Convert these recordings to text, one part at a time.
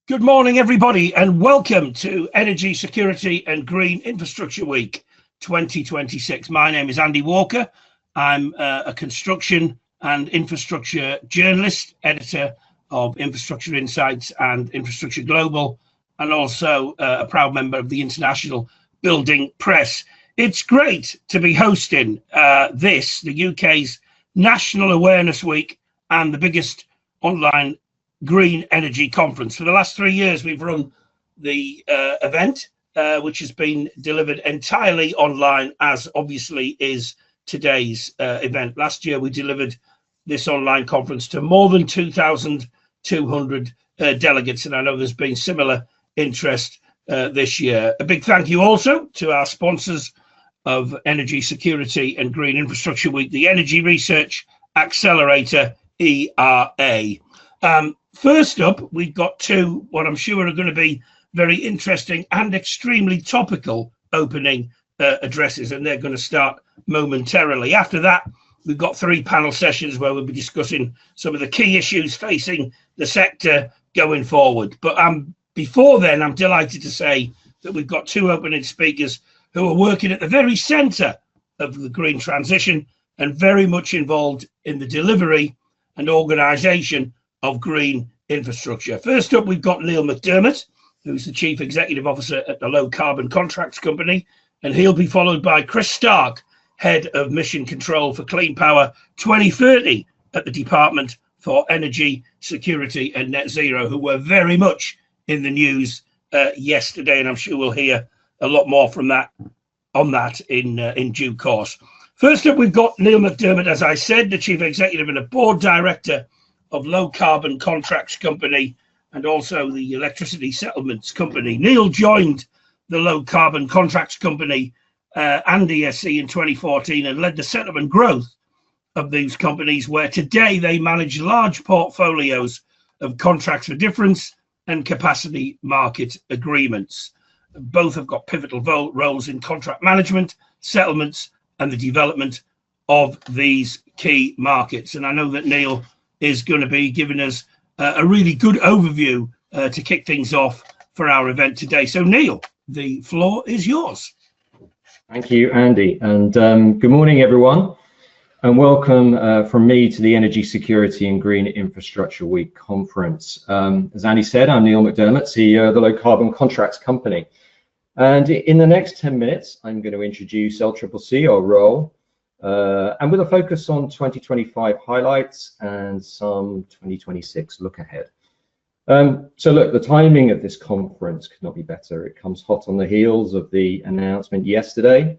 Good morning, everybody, and welcome to Energy Security and Green Infrastructure Week 2026. My name is Andy Walker. I'm a construction and infrastructure journalist, editor of Infrastructure Insights and Infrastructure Global, and also a proud member of the International Building Press. It's great to be hosting the UK's National Awareness Week and the biggest online green energy conference. For the last 3 years, we've run the event, which has been delivered entirely online, as obviously is today's event. Last year, we delivered this online conference to more than 2,200 delegates, and I know there's been similar interest this year. A big thank you also to our sponsors of Energy Security and Green Infrastructure Week, the Energy Research Accelerator, ERA. First up, we've got two, what I'm sure are going to be very interesting and extremely topical opening addresses, and they're going to start momentarily. After that, we've got three panel sessions where we'll be discussing some of the key issues facing the sector going forward. But before then, I'm delighted to say that we've got two opening speakers who are working at the very centre of the green transition and very much involved in the delivery and organisation of green infrastructure. First up, we've got Neil McDermott, who's the Chief Executive Officer at the Low Carbon Contracts Company, and he'll be followed by Chris Stark, Head of Mission Control for Clean Power 2030 at the Department for Energy Security and Net Zero, who were very much in the news yesterday, and I'm sure we'll hear a lot more from that in due course. First up, we've got Neil McDermott, as I said, the Chief Executive and a Board Director of Low Carbon Contracts Company and also the Electricity Settlements Company. Neil joined the Low Carbon Contracts Company and ESC in 2014 and led the setup and growth of these companies, where today they manage large portfolios of contracts for difference and capacity market agreements. Both have got pivotal roles in contract management, settlements, and the development of these key markets. And I know that Neil is going to be giving us a really good overview to kick things off for our event today. So Neil, the floor is yours. Thank you, Andy, and good morning, everyone, and welcome from me to the Energy Security and Green Infrastructure Week conference. As Andy said, I'm Neil McDermott, CEO of the Low Carbon Contracts Company, and in the next 10 minutes, I'm going to introduce LCCC, our role, and with a focus on 2025 highlights and some 2026 look ahead. So look, the timing of this conference could not be better. It comes hot on the heels of the announcement yesterday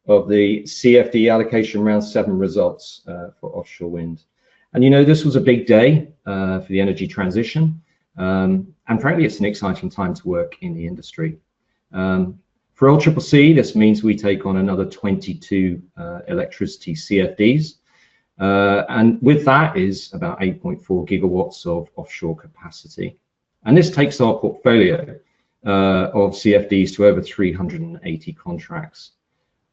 of the CFD allocation round 7 results for offshore wind. And you know, this was a big day for the energy transition. And frankly, it's an exciting time to work in the industry. For LCCC, this means we take on another 22 electricity CFDs. And with that is about 8.4 gigawatts of offshore capacity. And this takes our portfolio of CFDs to over 380 contracts.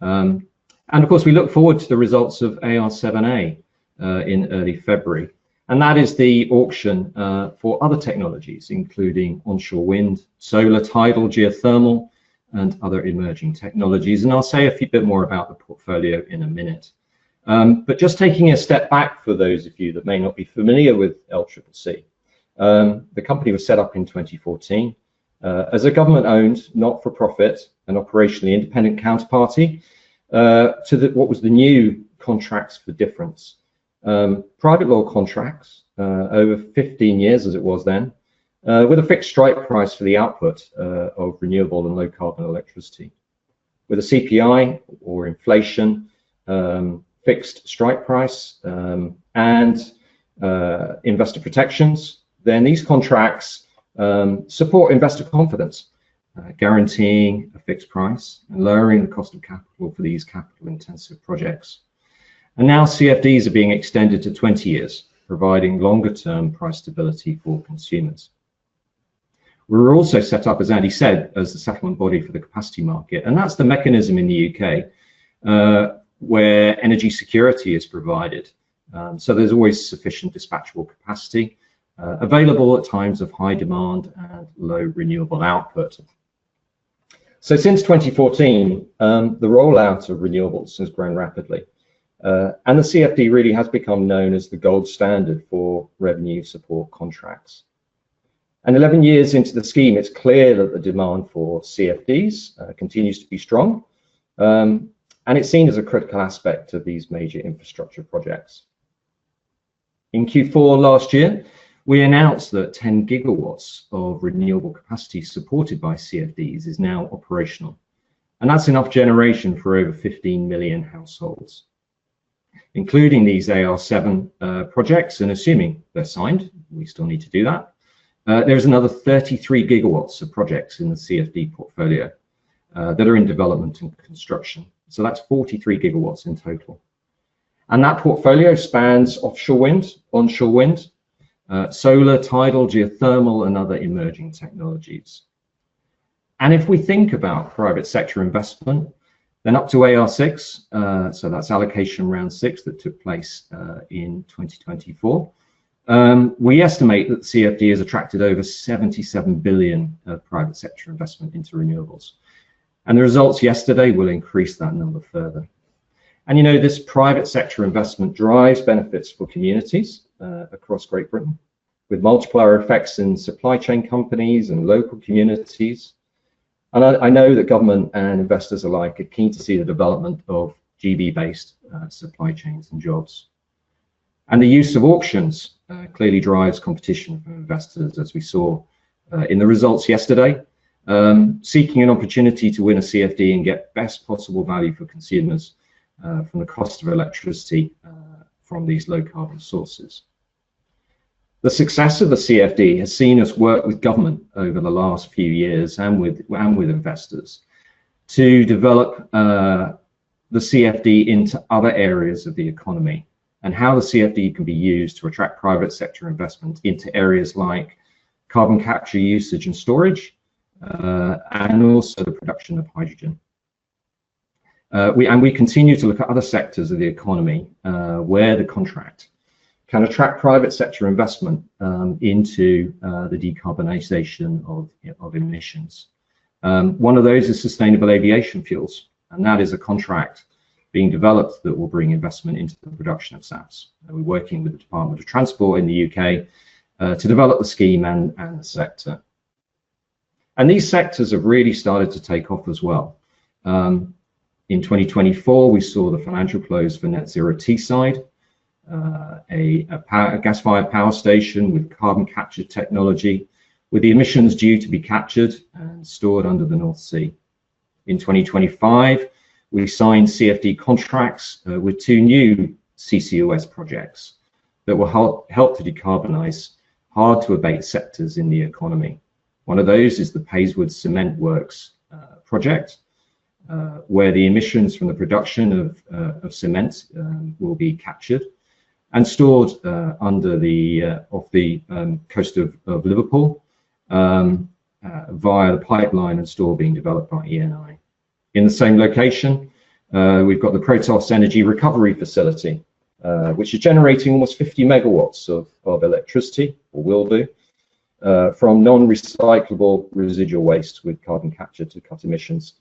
And of course, we look forward to the results of AR7A in early February. And that is the auction for other technologies, including onshore wind, solar, tidal, geothermal, and other emerging technologies. And I'll say a bit more about the portfolio in a minute. But just taking a step back for those of you that may not be familiar with LCCC, the company was set up in 2014 as a government-owned, not-for-profit and operationally independent counterparty to what was the new contracts for difference. Private law contracts over 15 years as it was then, with a fixed strike price for the output of renewable and low carbon electricity. With a CPI or inflation, fixed strike price and investor protections, then these contracts support investor confidence, guaranteeing a fixed price and lowering the cost of capital for these capital intensive projects. And now CFDs are being extended to 20 years, providing longer term price stability for consumers. We were also set up, as Andy said, as the settlement body for the capacity market. And that's the mechanism in the UK where energy security is provided. So there's always sufficient dispatchable capacity available at times of high demand and low renewable output. So since 2014, the rollout of renewables has grown rapidly, and the CFD really has become known as the gold standard for revenue support contracts. And 11 years into the scheme, it's clear that the demand for CFDs continues to be strong, and it's seen as a critical aspect of these major infrastructure projects. In Q4 last year, we announced that 10 gigawatts of renewable capacity supported by CFDs is now operational. And that's enough generation for over 15 million households. Including these AR7 projects, and assuming they're signed, we still need to do that, there's another 33 gigawatts of projects in the CFD portfolio that are in development and construction. So that's 43 gigawatts in total. And that portfolio spans offshore wind, onshore wind, solar, tidal, geothermal, and other emerging technologies. And if we think about private sector investment, then up to AR6, so that's allocation round 6 that took place in 2024, we estimate that CFD has attracted over 77 billion of private sector investment into renewables. And the results yesterday will increase that number further. And you know, this private sector investment drives benefits for communities across Great Britain, with multiplier effects in supply chain companies and local communities. And I know that government and investors alike are keen to see the development of GB-based supply chains and jobs. And the use of auctions clearly drives competition for investors, as we saw in the results yesterday, seeking an opportunity to win a CFD and get best possible value for consumers from the cost of electricity from these low carbon sources. The success of the CFD has seen us work with government over the last few years and with investors to develop the CFD into other areas of the economy, and how the CFD can be used to attract private sector investment into areas like carbon capture, usage and storage, and also the production of hydrogen. We continue to look at other sectors of the economy where the contract can attract private sector investment into the decarbonisation of emissions. One of those is sustainable aviation fuels, and that is a contract being developed that will bring investment into the production of SAFs. We're working with the Department of Transport in the UK to develop the scheme and the sector. And these sectors have really started to take off as well. In 2024, we saw the financial close for Net Zero Teesside, a gas-fired power station with carbon capture technology, with the emissions due to be captured and stored under the North Sea. In 2025, we signed CFD contracts with 2 new CCUS projects that will help to decarbonise hard-to-abate sectors in the economy. One of those is the Payswood Cement Works project, where the emissions from the production of cement will be captured and stored under off the coast of Liverpool via the pipeline and store being developed by ENI. In the same location, we've got the Protos Energy Recovery Facility, which is generating almost 50 megawatts of electricity, or will do, from non-recyclable residual waste with carbon capture to cut emissions,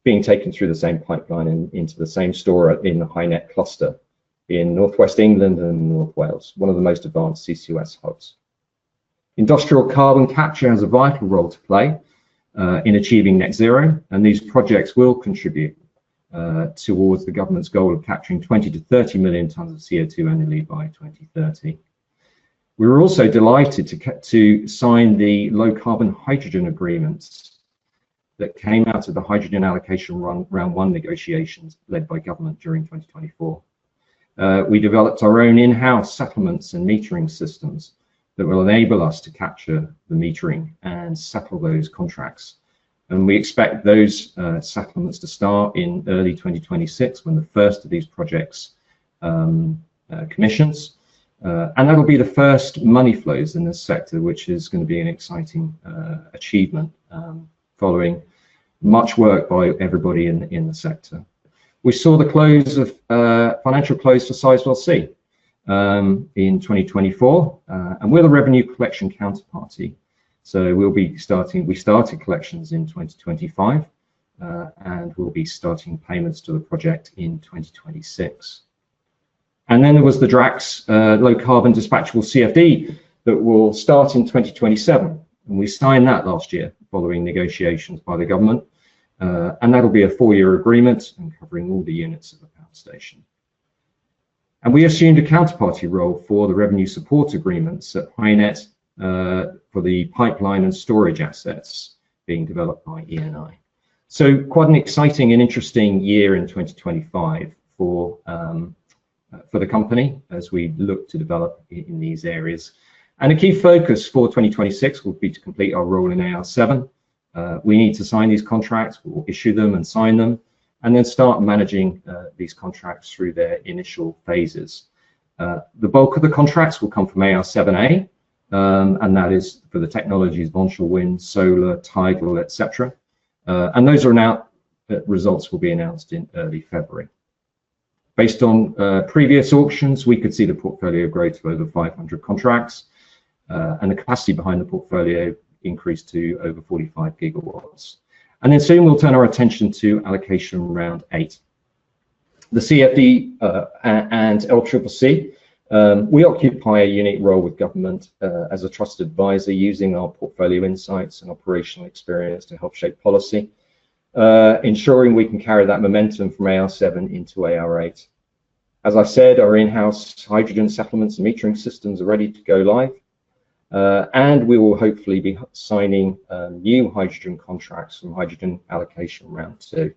being taken through the same pipeline and into the same store in the HyNet cluster in northwest England and North Wales, one of the most advanced CCUS hubs. Industrial carbon capture has a vital role to play in achieving net zero, and these projects will contribute towards the government's goal of capturing 20 to 30 million tonnes of CO2 annually by 2030. We were also delighted to sign the low carbon hydrogen agreements that came out of the hydrogen allocation round 1 negotiations led by government during 2024. We developed our own in-house settlements and metering systems that will enable us to capture the metering and settle those contracts. And we expect those settlements to start in early 2026 when the first of these projects commissions. And that'll be the first money flows in this sector, which is going to be an exciting achievement following much work by everybody in the sector. We saw the close of financial close for Sizewell C, in 2024, and we're the revenue collection counterparty. So we started collections in 2025, and we'll be starting payments to the project in 2026. And then there was the DRAX low carbon dispatchable CFD that will start in 2027. And we signed that last year following negotiations by the government. And that'll be a 4-year agreement and covering all the units of the power station. And we assumed a counterparty role for the revenue support agreements at HyNet for the pipeline and storage assets being developed by ENI. So quite an exciting and interesting year in 2025 for the company as we look to develop in these areas. And a key focus for 2026 will be to complete our role in AR7. We need to sign these contracts, we'll issue them and sign them, and then start managing these contracts through their initial phases. The bulk of the contracts will come from AR7A, and that is for the technologies of onshore wind, solar, tidal, etc. And those are now, results will be announced in early February. Based on previous auctions, we could see the portfolio grow to over 500 contracts, and the capacity behind the portfolio increase to over 45 gigawatts. And then soon we'll turn our attention to allocation round 8. The CFD and LCCC, we occupy a unique role with government as a trusted advisor, using our portfolio insights and operational experience to help shape policy, ensuring we can carry that momentum from AR7 into AR8. As I said, our in-house hydrogen settlements and metering systems are ready to go live. And we will hopefully be signing new hydrogen contracts from hydrogen allocation round 2,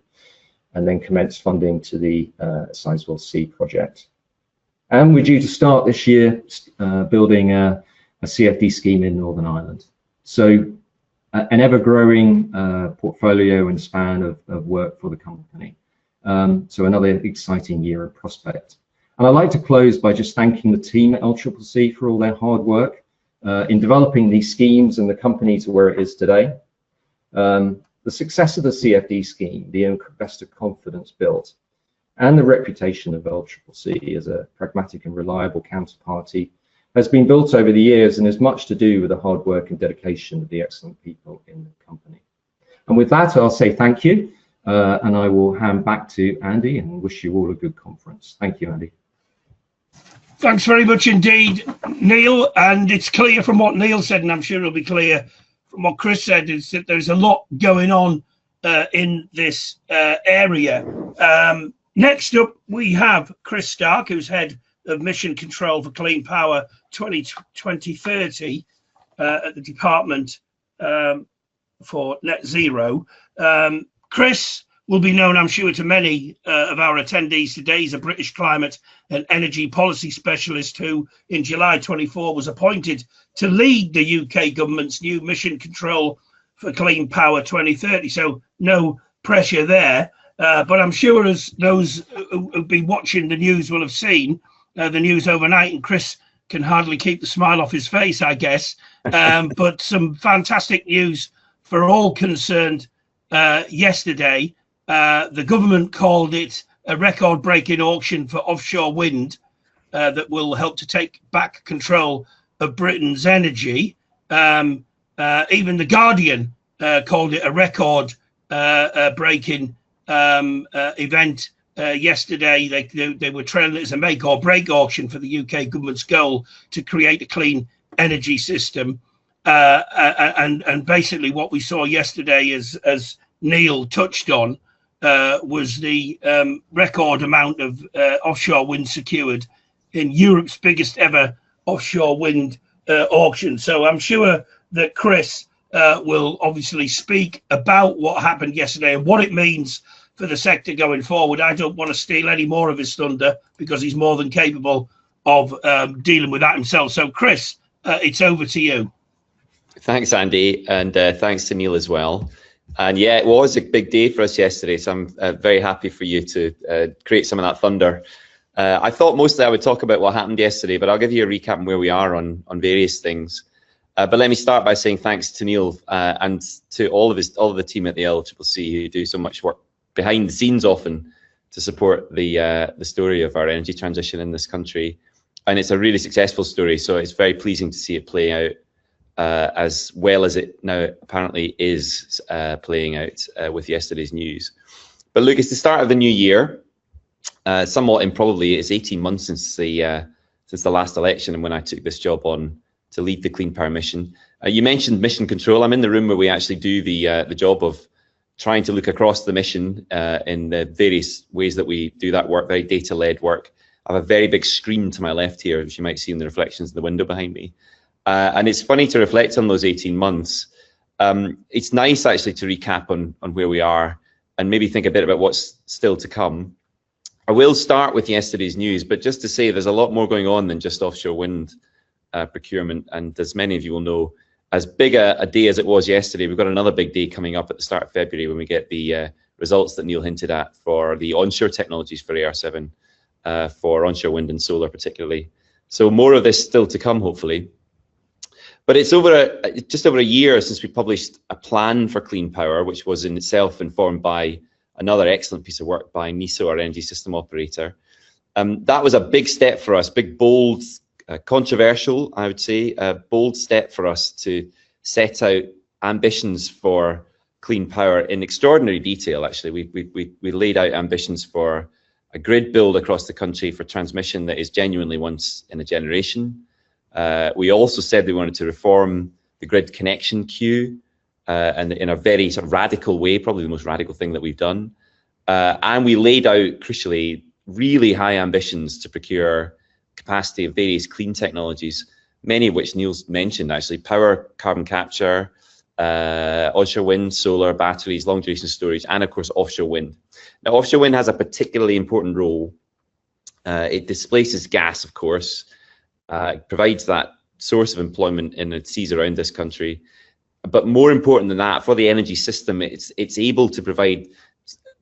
and then commence funding to the Sizewell C project. And we're due to start this year building a CFD scheme in Northern Ireland. So an ever-growing portfolio and span of work for the company. So another exciting year of prospect. And I'd like to close by just thanking the team at LCCC for all their hard work in developing these schemes and the company to where it is today. The success of the CFD scheme, the investor confidence built, and the reputation of LCCC as a pragmatic and reliable counterparty has been built over the years and is much to do with the hard work and dedication of the excellent people in the company. And with that, I'll say thank you, and I will hand back to Andy and wish you all a good conference. Thank you, Andy. Thanks very much indeed, Neil. And it's clear from what Neil said, and I'm sure it'll be clear from what Chris said, is that there's a lot going on in this area. Next up, we have Chris Stark, who's head of Mission Control for Clean Power 2030 at the Department for Net Zero. Chris will be known, I'm sure, to many of our attendees today. He's a British climate and energy policy specialist who, in July 24, was appointed to lead the UK government's new Mission Control for Clean Power 2030. So no pressure there. But I'm sure, as those who've been watching the news will have seen the news overnight, and Chris can hardly keep the smile off his face, I guess. But some fantastic news for all concerned yesterday. The government called it a record-breaking auction for offshore wind that will help to take back control of Britain's energy. Even The Guardian called it a record-breaking event yesterday. They were trailing it as a make or break auction for the UK government's goal to create a clean energy system. And basically what we saw yesterday, as Neil touched on, was the record amount of offshore wind secured in Europe's biggest ever offshore wind auction. So I'm sure that Chris will obviously speak about what happened yesterday and what it means for the sector going forward. I don't want to steal any more of his thunder because he's more than capable of dealing with that himself. So Chris, it's over to you. Thanks, Andy, and thanks to Neil as well. And yeah, it was a big day for us yesterday, so I'm very happy for you to create some of that thunder. I thought mostly I would talk about what happened yesterday, but I'll give you a recap on where we are on various things. But let me start by saying thanks to Neil and to all of the team at the LCCC, who do so much work behind the scenes often to support the story of our energy transition in this country. and it's a really successful story. So it's very pleasing to see it play out as well as it now apparently is playing out with yesterday's news. But look, it's the start of the new year. Somewhat improbably, it's 18 months since the last election and when I took this job on to lead the Clean Power mission. You mentioned mission control. I'm in the room where we actually do the job of trying to look across the mission in the various ways that we do that work, very data-led work. I have a very big screen to my left here, which you might see in the reflections in the window behind me. And it's funny to reflect on those 18 months. It's nice actually to recap on where we are and maybe think a bit about what's still to come. I will start with yesterday's news, but just to say there's a lot more going on than just offshore wind procurement. And as many of you will know, as big a day as it was yesterday, we've got another big day coming up at the start of February when we get the results that Neil hinted at for the onshore technologies for AR7, for onshore wind and solar particularly. So more of this still to come, hopefully. But it's just over a year since we published a plan for clean power, which was in itself informed by another excellent piece of work by NESO, our energy system operator. That was a big step for us, big, bold, controversial, I would say, a bold step for us to set out ambitions for clean power in extraordinary detail. Actually, we laid out ambitions for a grid build across the country for transmission that is genuinely once in a generation. We also said we wanted to reform the grid connection queue, and in a very sort of radical way, probably the most radical thing that we've done. And we laid out, crucially, really high ambitions to procure capacity of various clean technologies, many of which Neil's mentioned actually: power, carbon capture, onshore wind, solar, batteries, long duration storage, and of course offshore wind. Now, offshore wind has a particularly important role. It displaces gas, of course, provides that source of employment in the seas around this country. But more important than that, for the energy system, it's able to provide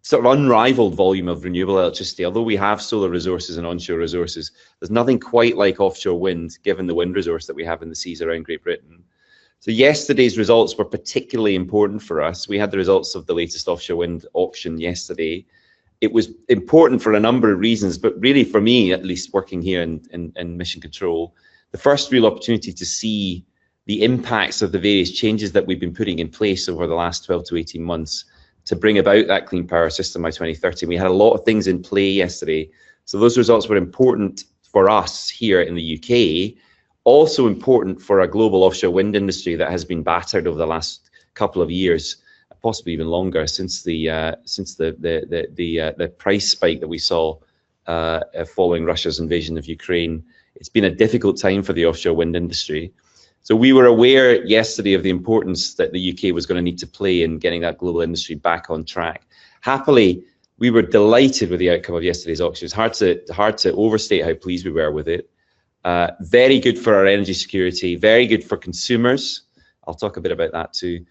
sort of unrivaled volume of renewable electricity. Although we have solar resources and onshore resources, there's nothing quite like offshore wind, given the wind resource that we have in the seas around Great Britain. So yesterday's results were particularly important for us. We had the results of the latest offshore wind auction yesterday. It was important for a number of reasons, but really for me, at least working here in Mission Control, the first real opportunity to see the impacts of the various changes that we've been putting in place over the last 12 to 18 months to bring about that clean power system by 2030. We had a lot of things in play yesterday. So those results were important for us here in the UK, also important for a global offshore wind industry that has been battered over the last couple of years, possibly even longer, since the price spike that we saw following Russia's invasion of Ukraine. It's been a difficult time for the offshore wind industry. So we were aware yesterday of the importance that the UK was going to need to play in getting that global industry back on track. Happily, we were delighted with the outcome of yesterday's auction. It's hard to overstate how pleased we were with it. Very good for our energy security, very good for consumers. I'll talk a bit about that too.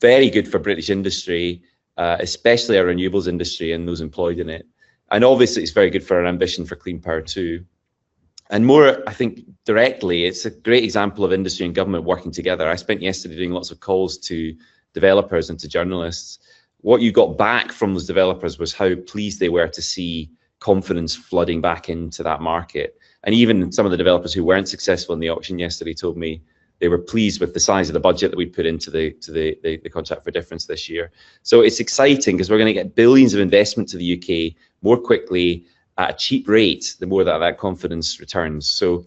Very good for British industry, especially our renewables industry and those employed in it. And obviously it's very good for our ambition for clean power too. And more, I think, directly, it's a great example of industry and government working together. I spent yesterday doing lots of calls to developers and to journalists. What you got back from those developers was how pleased they were to see confidence flooding back into that market. And even some of the developers who weren't successful in the auction yesterday told me they were pleased with the size of the budget that we put into the contract for difference this year. So it's exciting because we're going to get billions of investment to the UK more quickly at a cheap rate, the more that confidence returns. So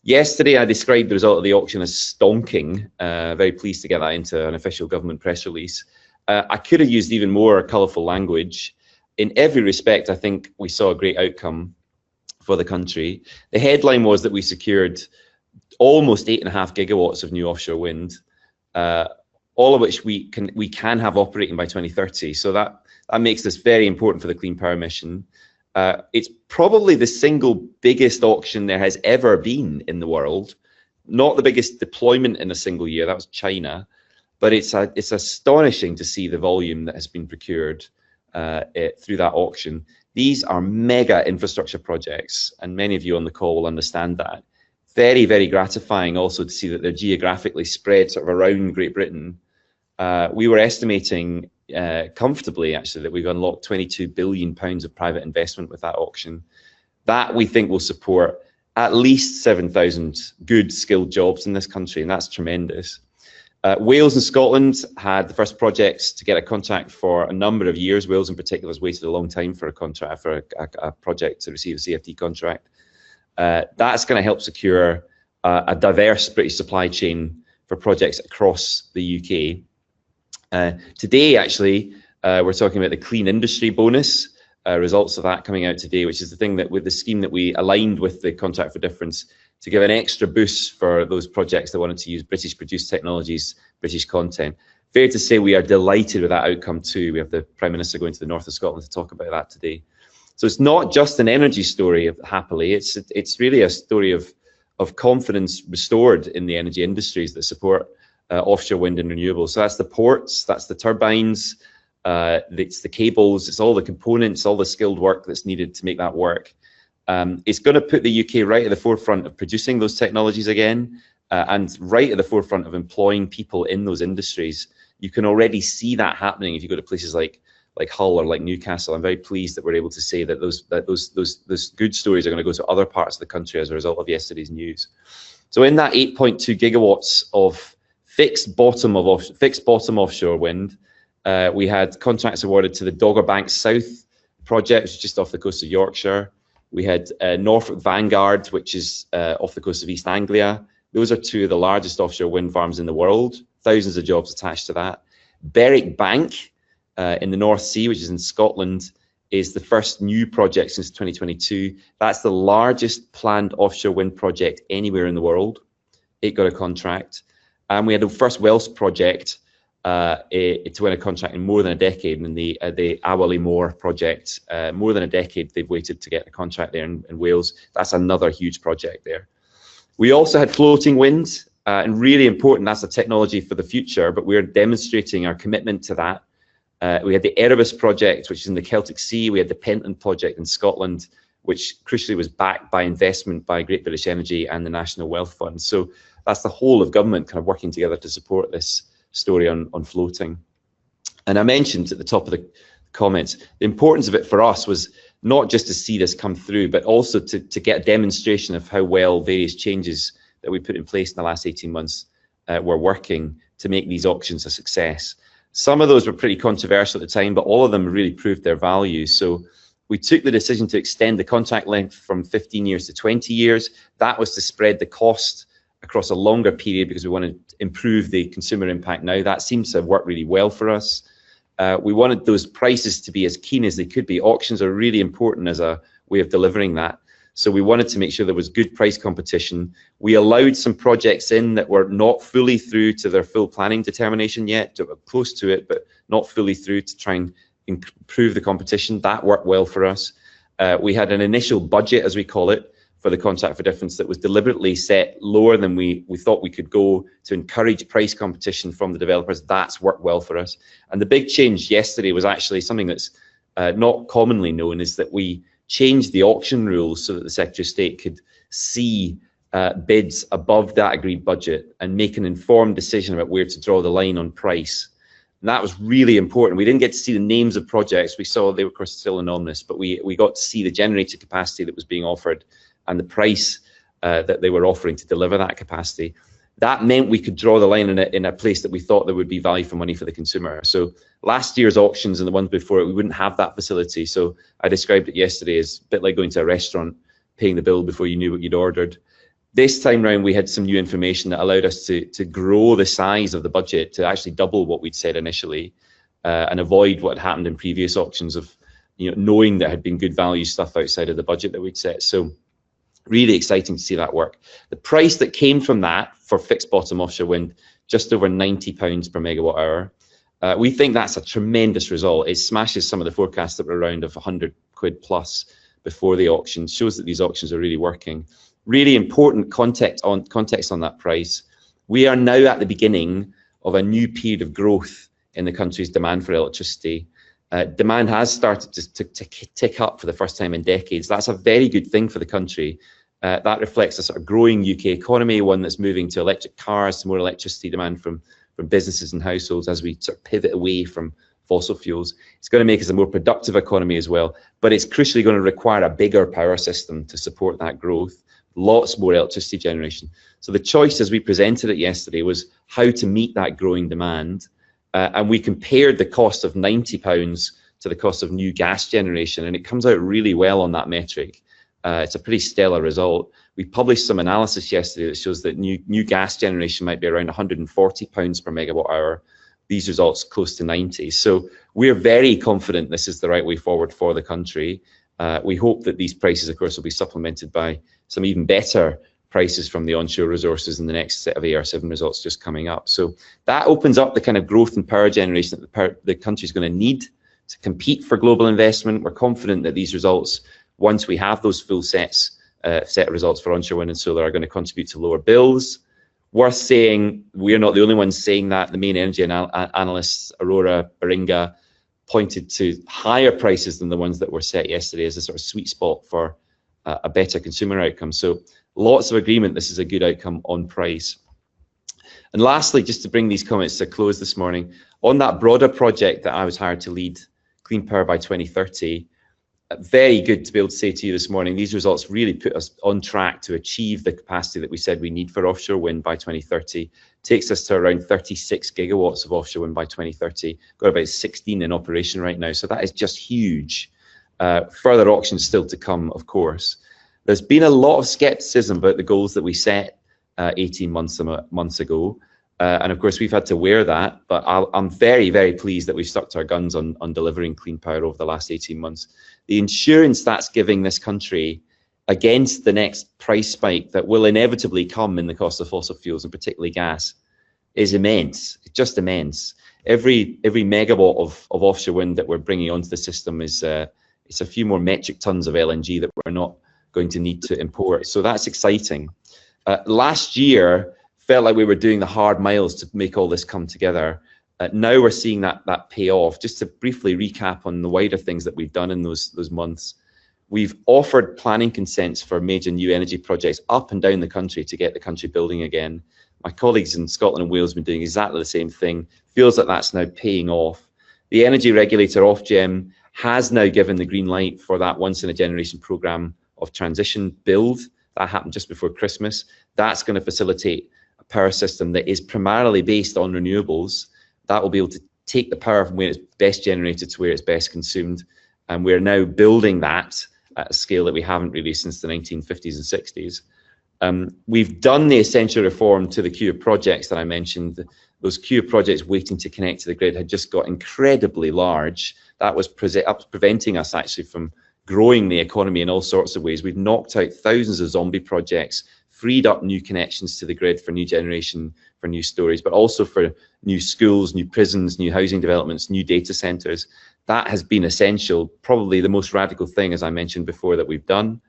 yesterday I described the result of the auction as stonking. Very pleased to get that into an official government press release. I could have used even more colourful language. In every respect, I think we saw a great outcome for the country. The headline was that we secured almost 8.5 gigawatts of new offshore wind, all of which we can have operating by 2030. So that makes this very important for the Clean Power mission. It's probably the single biggest auction there has ever been in the world. Not the biggest deployment in a single year, that was China, but it's astonishing to see the volume that has been procured through that auction. These are mega infrastructure projects, and many of you on the call will understand that. Very, very gratifying also to see that they're geographically spread sort of around Great Britain. We were estimating comfortably, actually, that we've unlocked £22 billion of private investment with that auction. That we think will support at least 7,000 good skilled jobs in this country, and that's tremendous. Wales and Scotland had the first projects to get a contract for a number of years. Wales in particular has waited a long time for a contract, for a project to receive a CFD contract. That's going to help secure a diverse British supply chain for projects across the UK. Today, actually, we're talking about the Clean Industry Bonus, results of that coming out today, which is the thing that with the scheme that we aligned with the Contract for Difference to give an extra boost for those projects that wanted to use British produced technologies, British content. Fair to say we are delighted with that outcome too. We have the Prime Minister going to the north of Scotland to talk about that today. So it's not just an energy story, happily, it's really a story of confidence restored in the energy industries that support offshore wind and renewables. So that's the ports, that's the turbines, it's the cables, it's all the components, all the skilled work that's needed to make that work. It's going to put the UK right at the forefront of producing those technologies again, and right at the forefront of employing people in those industries. You can already see that happening if you go to places like Hull or like Newcastle. I'm very pleased that we're able to say that those good stories are going to go to other parts of the country as a result of yesterday's news. So in that 8.2 gigawatts of fixed bottom offshore wind, we had contracts awarded to the Dogger Bank South project, which is just off the coast of Yorkshire. We had Norfolk Vanguard, which is off the coast of East Anglia. Those are two of the largest offshore wind farms in the world. Thousands of jobs attached to that. Berwick Bank in the North Sea, which is in Scotland, is the first new project since 2022. That's the largest planned offshore wind project anywhere in the world. It got a contract. And we had the first Welsh project to win a contract in more than a decade, in the Awley Moor project. More than a decade they've waited to get a contract there in Wales. That's another huge project there. We also had floating wind, and really important, that's a technology for the future, but we're demonstrating our commitment to that. We had the Erebus project, which is in the Celtic Sea. We had the Pentland project in Scotland, which crucially was backed by investment by Great British Energy and the National Wealth Fund. So that's the whole of government kind of working together to support this story on floating. And I mentioned at the top of the comments, the importance of it for us was not just to see this come through, but also to get a demonstration of how well various changes that we put in place in the last 18 months were working to make these auctions a success. Some of those were pretty controversial at the time, but all of them really proved their value. So we took the decision to extend the contract length from 15 years to 20 years. That was to spread the cost across a longer period because we wanted to improve the consumer impact now. That seems to have worked really well for us. We wanted those prices to be as keen as they could be. Auctions are really important as a way of delivering that. So we wanted to make sure there was good price competition. We allowed some projects in that were not fully through to their full planning determination yet, close to it, but not fully through, to try and improve the competition. That worked well for us. We had an initial budget, as we call it, for the Contract for Difference that was deliberately set lower than we thought we could go to encourage price competition from the developers. That's worked well for us. And the big change yesterday was actually something that's not commonly known, is that we changed the auction rules so that the Secretary of State could see bids above that agreed budget and make an informed decision about where to draw the line on price. And that was really important. We didn't get to see the names of projects. We saw they were, of course, still anonymous, but we got to see the generator capacity that was being offered and the price that they were offering to deliver that capacity. That meant we could draw the line in a place that we thought there would be value for money for the consumer. So last year's auctions and the ones before it, we wouldn't have that facility. So I described it yesterday as a bit like going to a restaurant, paying the bill before you knew what you'd ordered. This time round, we had some new information that allowed us to grow the size of the budget to actually double what we'd said initially, and avoid what had happened in previous auctions of, knowing there had been good value stuff outside of the budget that we'd set. So really exciting to see that work. The price that came from that for fixed bottom offshore wind, just over £90 per megawatt hour. We think that's a tremendous result. It smashes some of the forecasts that were around of 100 quid plus before the auction. Shows that these auctions are really working. Really important context on that price. We are now at the beginning of a new period of growth in the country's demand for electricity. Demand has started to tick up for the first time in decades. That's a very good thing for the country. That reflects a sort of growing UK economy, one that's moving to electric cars, to more electricity demand from businesses and households as we sort of pivot away from fossil fuels. It's going to make us a more productive economy as well, but it's crucially going to require a bigger power system to support that growth. lots more electricity generation. So the choice as we presented it yesterday was how to meet that growing demand. And we compared the cost of £90 to the cost of new gas generation, and it comes out really well on that metric. It's a pretty stellar result. We published some analysis yesterday that shows that new gas generation might be around £140 per megawatt hour. These results close to 90. So we're very confident this is the right way forward for the country. We hope that these prices, of course, will be supplemented by some even better prices from the onshore resources in the next set of AR7 results just coming up. So that opens up the kind of growth in power generation that the country's going to need to compete for global investment. We're confident that these results, once we have those full set of results for onshore wind and solar, are going to contribute to lower bills. Worth saying, we're not the only ones saying that. The main energy analysts, Aurora, Baringa, pointed to higher prices than the ones that were set yesterday as a sort of sweet spot for a better consumer outcome. So lots of agreement this is a good outcome on price. And lastly, just to bring these comments to a close this morning, on that broader project that I was hired to lead, Clean Power by 2030, very good to be able to say to you this morning, these results really put us on track to achieve the capacity that we said we need for offshore wind by 2030. Takes us to around 36 gigawatts of offshore wind by 2030. Got about 16 in operation right now, so that is just huge. Further auctions still to come, of course. There's been a lot of skepticism about the goals that we set 18 months ago. And of course, we've had to wear that, but I'm very, very pleased that we've stuck to our guns on delivering clean power over the last 18 months. The insurance that's giving this country against the next price spike that will inevitably come in the cost of fossil fuels, and particularly gas, is immense. It's just immense. Every megawatt of offshore wind that we're bringing onto the system is it's a few more metric tons of LNG that we're not going to need to import. So that's exciting. Last year felt like we were doing the hard miles to make all this come together. Now we're seeing that pay off. Just to briefly recap on the wider things that we've done in those months, we've offered planning consents for major new energy projects up and down the country to get the country building again. My colleagues in Scotland and Wales have been doing exactly the same thing. Feels like that's now paying off. The energy regulator, Ofgem, has now given the green light for that once-in-a-generation programme of transition build. That happened just before Christmas. That's going to facilitate a power system that is primarily based on renewables. That will be able to take the power from where it's best generated to where it's best consumed. And we're now building that at a scale that we haven't really since the 1950s and 60s. We've done the essential reform to the queue of projects that I mentioned. Those queue of projects waiting to connect to the grid had just got incredibly large. That was preventing us actually from growing the economy in all sorts of ways. We've knocked out thousands of zombie projects, freed up new connections to the grid for new generation, for new storage, but also for new schools, new prisons, new housing developments, new data centres. That has been essential, probably the most radical thing, as I mentioned before, that we've done.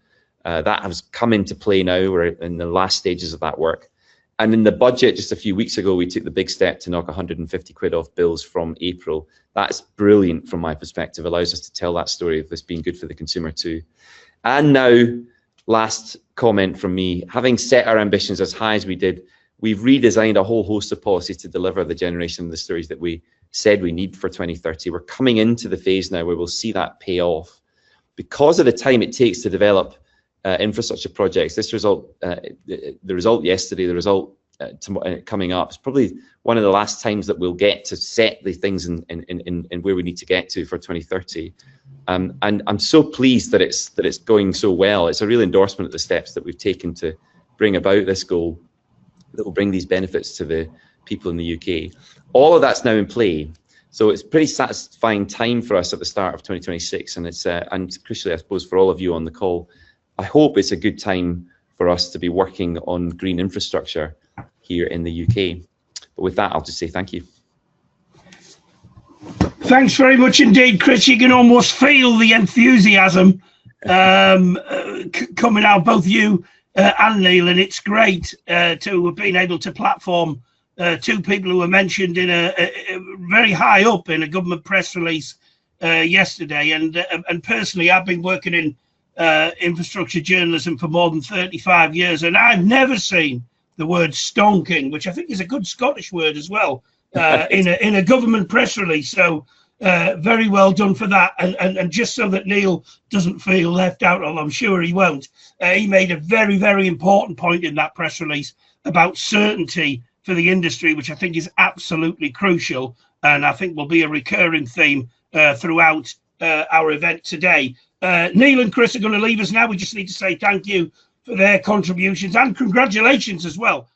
That has come into play now. We're in the last stages of that work. And in the budget just a few weeks ago, we took the big step to knock 150 quid off bills from April. That's brilliant from my perspective, allows us to tell that story of this being good for the consumer too. And now, last comment from me, having set our ambitions as high as we did, we've redesigned a whole host of policies to deliver the generation of the stories that we said we need for 2030. We're coming into the phase now where we'll see that pay off. Because of the time it takes to develop infrastructure projects, this result, the result yesterday, the result coming up, is probably one of the last times that we'll get to set the things in where we need to get to for 2030. And I'm so pleased that it's going so well. It's a real endorsement of the steps that we've taken to bring about this goal that will bring these benefits to the people in the UK. All of that's now in play. So it's a pretty satisfying time for us at the start of 2026. And it's and crucially, I suppose, for all of you on the call, I hope it's a good time for us to be working on green infrastructure here in the UK. But with that, I'll just say thank you. Thanks very much indeed, Chris. You can almost feel the enthusiasm coming out, both you and Neil, and it's great to have been able to platform two people who were mentioned in a very high up in a government press release yesterday. And personally, I've been working in infrastructure journalism for more than 35 years, and I've never seen the word stonking, which I think is a good Scottish word as well, in a government press release. So very well done for that. And just so that Neil doesn't feel left out, although I'm sure he won't, he made a very, very important point in that press release about certainty for the industry, which I think is absolutely crucial, and I think will be a recurring theme throughout our event today. Neil and Chris are going to leave us now. We just need to say thank you for their contributions and congratulations as well